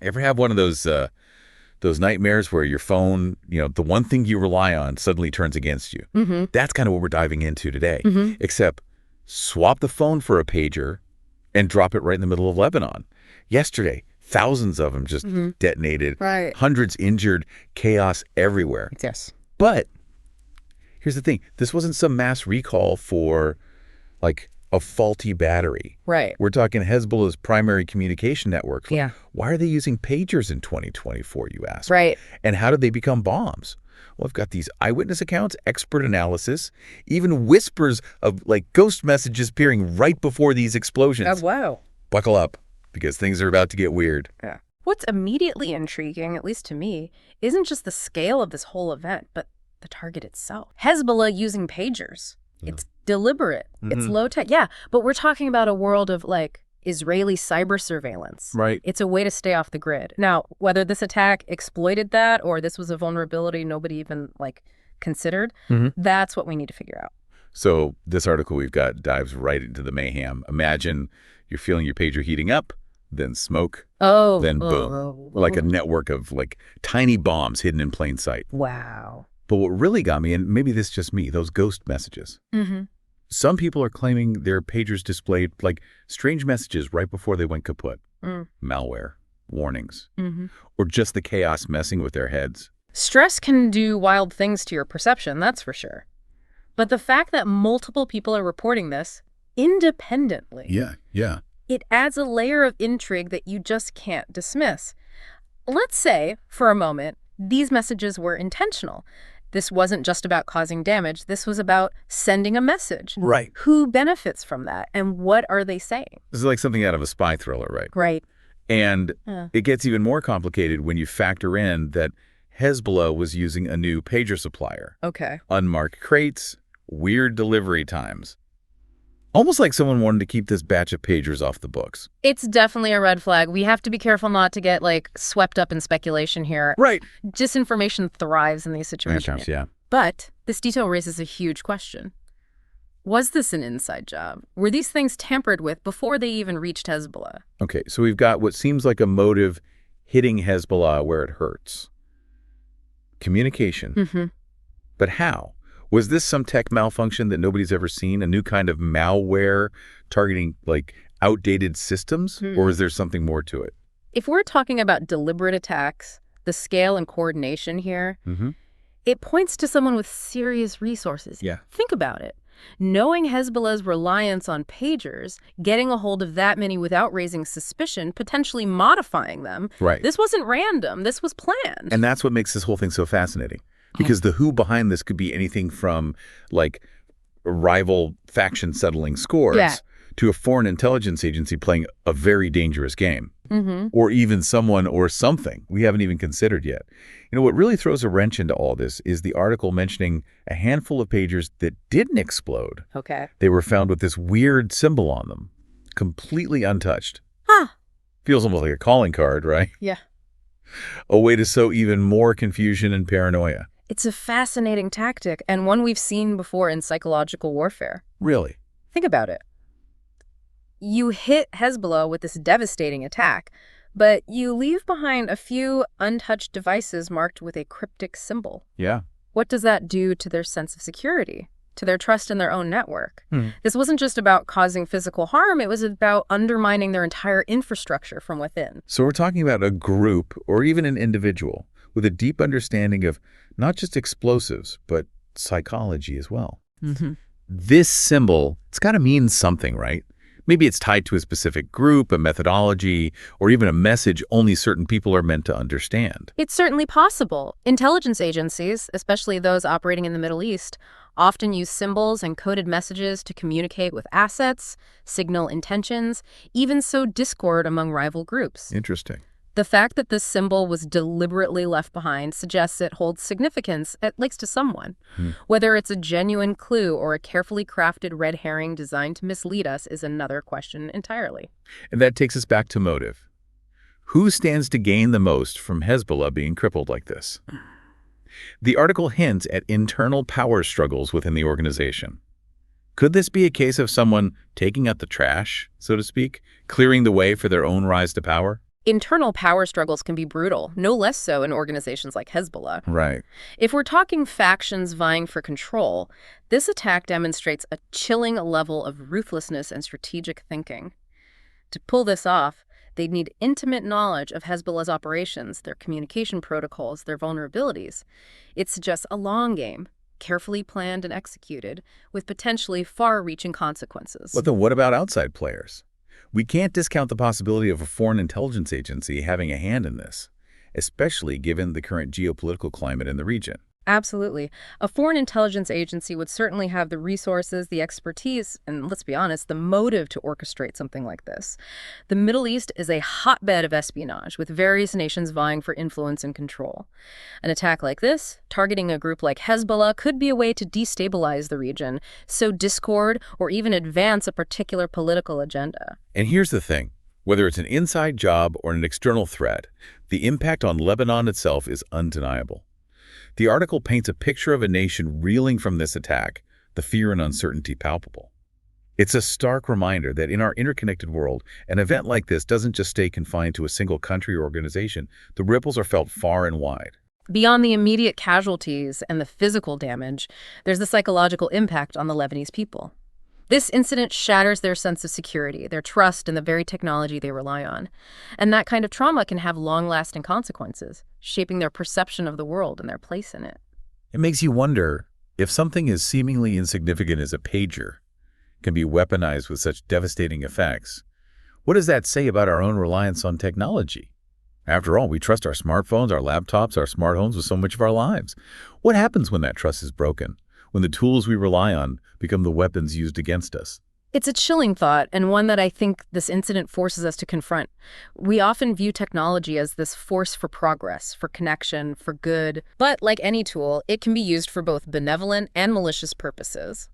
Ever have one of those nightmares where your phone, the one thing you rely on suddenly turns against you? Mm-hmm. That's kind of what we're diving into today. Mm-hmm. Except swap the phone for a pager and drop it right in the middle of Lebanon. Yesterday, thousands of them just detonated. Right. Hundreds injured, chaos everywhere. Yes. But here's the thing. This wasn't some mass recall for, like, a faulty battery. Right. We're talking Hezbollah's primary communication network. Yeah. Why are they using pagers in 2024, you ask? Right. And how did they become bombs? Well, I've got these eyewitness accounts, expert analysis, even whispers of, like, ghost messages appearing right before these explosions. Oh, wow. Buckle up, because things are about to get weird. Yeah. What's immediately intriguing, at least to me, isn't just the scale of this whole event, but the target itself. Hezbollah using pagers. It's deliberate. It's low tech. Yeah, but we're talking about a world of, like, Israeli cyber surveillance. Right. It's a way to stay off the grid. Now, whether this attack exploited that or this was a vulnerability nobody even, like, considered, that's what we need to figure out. So this article we've got dives right into the mayhem. Imagine you're feeling your pager heating up, then smoke, then boom. Like a network of, like, tiny bombs hidden in plain sight. Wow. But what really got me, and maybe this is just me, those ghost messages. Some people are claiming their pagers displayed, like, strange messages right before they went kaput. Malware, warnings, or just the chaos messing with their heads. Stress can do wild things to your perception, that's for sure. But the fact that multiple people are reporting this independently, Yeah. it adds a layer of intrigue that you just can't dismiss. Let's say, for a moment, these messages were intentional. This wasn't just about causing damage. This was about sending a message. Right. Who benefits from that, and what are they saying? This is like something out of a spy thriller, right? Right. And it gets even more complicated when you factor in that Hezbollah was using a new pager supplier. Okay. Unmarked crates, weird delivery times. Almost like someone wanted to keep this batch of pagers off the books. It's definitely a red flag. We have to be careful not to get, like, swept up in speculation here. Right. Disinformation thrives in these situations. Yeah. But this detail raises a huge question. Was this an inside job? Were these things tampered with before they even reached Hezbollah? Okay, so we've got what seems like a motive hitting Hezbollah where it hurts. Communication. But how? Was this some tech malfunction that nobody's ever seen? A new kind of malware targeting, like, outdated systems? Or is there something more to it? If we're talking about deliberate attacks, the scale and coordination here, it points to someone with serious resources. Yeah. Think about it. Knowing Hezbollah's reliance on pagers, getting a hold of that many without raising suspicion, potentially modifying them. Right. This wasn't random. This was planned. And that's what makes this whole thing so fascinating. Because the who behind this could be anything from, like, rival faction settling scores to a foreign intelligence agency playing a very dangerous game. Or even someone or something we haven't even considered yet. What really throws a wrench into all this is the article mentioning a handful of pagers that didn't explode. Okay. They were found with this weird symbol on them, completely untouched. Feels almost like a calling card, right? Yeah. A way to sow even more confusion and paranoia. It's a fascinating tactic, and one we've seen before in psychological warfare. Really? Think about it. You hit Hezbollah with this devastating attack, but you leave behind a few untouched devices marked with a cryptic symbol. Yeah. What does that do to their sense of security, to their trust in their own network? This wasn't just about causing physical harm, it was about undermining their entire infrastructure from within. So we're talking about a group or even an individual with a deep understanding of not just explosives, but psychology as well. This symbol, it's got to mean something, right? Maybe it's tied to a specific group, a methodology, or even a message only certain people are meant to understand. It's certainly possible. Intelligence agencies, especially those operating in the Middle East, often use symbols and coded messages to communicate with assets, signal intentions, even sow discord among rival groups. Interesting. The fact that this symbol was deliberately left behind suggests it holds significance, at least to someone. Whether it's a genuine clue or a carefully crafted red herring designed to mislead us is another question entirely. And that takes us back to motive. Who stands to gain the most from Hezbollah being crippled like this? The article hints at internal power struggles within the organization. Could this be a case of someone taking out the trash, so to speak, clearing the way for their own rise to power? Internal power struggles can be brutal, no less so in organizations like Hezbollah. Right. If we're talking factions vying for control, this attack demonstrates a chilling level of ruthlessness and strategic thinking. To pull this off, they'd need intimate knowledge of Hezbollah's operations, their communication protocols, their vulnerabilities. It suggests a long game, carefully planned and executed, with potentially far-reaching consequences. But then what about outside players? We can't discount the possibility of a foreign intelligence agency having a hand in this, especially given the current geopolitical climate in the region. Absolutely. A foreign intelligence agency would certainly have the resources, the expertise, and let's be honest, the motive to orchestrate something like this. The Middle East is a hotbed of espionage, with various nations vying for influence and control. An attack like this, targeting a group like Hezbollah, could be a way to destabilize the region, sow discord, or even advance a particular political agenda. And here's the thing. Whether it's an inside job or an external threat, the impact on Lebanon itself is undeniable. The article paints a picture of a nation reeling from this attack, the fear and uncertainty palpable. It's a stark reminder that in our interconnected world, an event like this doesn't just stay confined to a single country or organization. The ripples are felt far and wide. Beyond the immediate casualties and the physical damage, there's the psychological impact on the Lebanese people. This incident shatters their sense of security, their trust in the very technology they rely on. And that kind of trauma can have long-lasting consequences, shaping their perception of the world and their place in it. It makes you wonder if something as seemingly insignificant as a pager can be weaponized with such devastating effects. What does that say about our own reliance on technology? After all, we trust our smartphones, our laptops, our smart homes with so much of our lives. What happens when that trust is broken? When the tools we rely on become the weapons used against us? It's a chilling thought, and one that I think this incident forces us to confront. We often view technology as this force for progress, for connection, for good. But like any tool, it can be used for both benevolent and malicious purposes.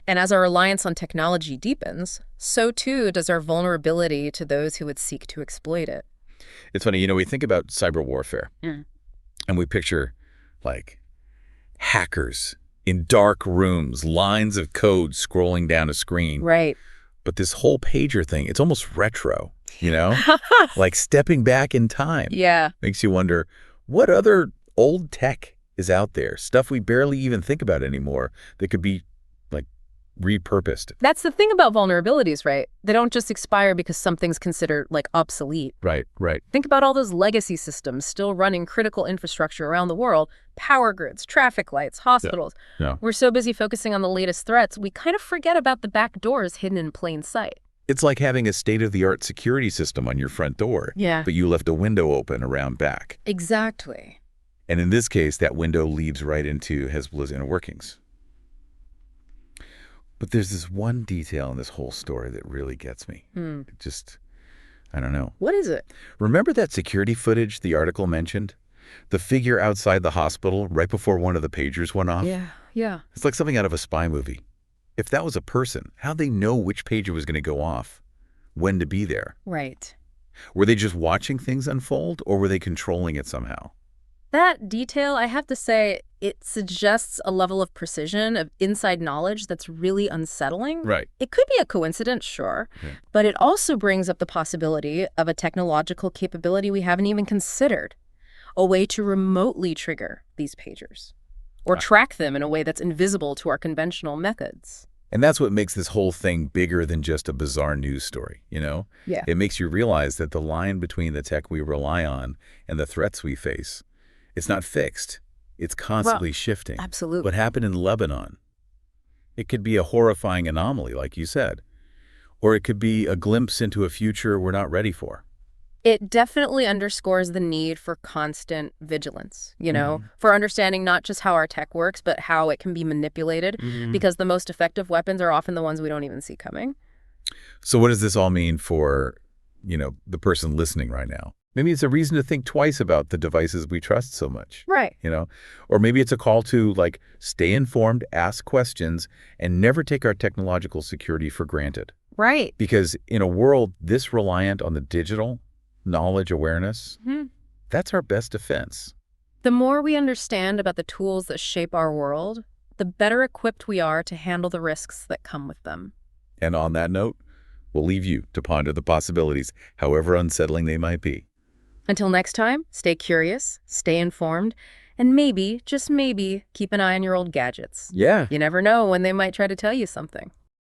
And as our reliance on technology deepens, so too does our vulnerability to those who would seek to exploit it. It's funny, we think about cyber warfare, and we picture, like, hackers in dark rooms, lines of code scrolling down a screen. Right. But this whole pager thing, it's almost retro, like stepping back in time. Yeah. Makes you wonder, what other old tech is out there, stuff we barely even think about anymore, that could be, like, repurposed? That's the thing about vulnerabilities, right? They don't just expire because something's considered, like, obsolete. Right. Think about all those legacy systems still running critical infrastructure around the world, power grids, traffic lights, hospitals. Yeah. We're so busy focusing on the latest threats, we kind of forget about the back doors hidden in plain sight. It's like having a state-of-the-art security system on your front door, Yeah. but you left a window open around back. Exactly. And in this case, that window leads right into Hezbollah's inner workings. But there's this one detail in this whole story that really gets me. It just, I don't know. What is it? Remember that security footage the article mentioned? The figure outside the hospital right before one of the pagers went off? Yeah. It's like something out of a spy movie. If that was a person, how'd they know which pager was going to go off? When to be there? Right. Were they just watching things unfold, or were they controlling it somehow? That detail, I have to say, it suggests a level of precision, of inside knowledge that's really unsettling. Right. It could be a coincidence, sure, but it also brings up the possibility of a technological capability we haven't even considered, a way to remotely trigger these pagers or track them in a way that's invisible to our conventional methods. And that's what makes this whole thing bigger than just a bizarre news story, Yeah. It makes you realize that the line between the tech we rely on and the threats we face, it's not fixed. It's constantly shifting. Absolutely. What happened in Lebanon? It could be a horrifying anomaly, like you said, or it could be a glimpse into a future we're not ready for. It definitely underscores the need for constant vigilance, for understanding not just how our tech works, but how it can be manipulated, because the most effective weapons are often the ones we don't even see coming. So what does this all mean for, the person listening right now? Maybe it's a reason to think twice about the devices we trust so much. Right. Or maybe it's a call to, like, stay informed, ask questions, and never take our technological security for granted. Right. Because in a world this reliant on the digital knowledge awareness, that's our best defense. The more we understand about the tools that shape our world, the better equipped we are to handle the risks that come with them. And on that note, We'll leave you to ponder the possibilities, however unsettling they might be. Until next time, stay curious, stay informed, and maybe, just maybe, keep an eye on your old gadgets. Yeah. You never know when they might try to tell you something.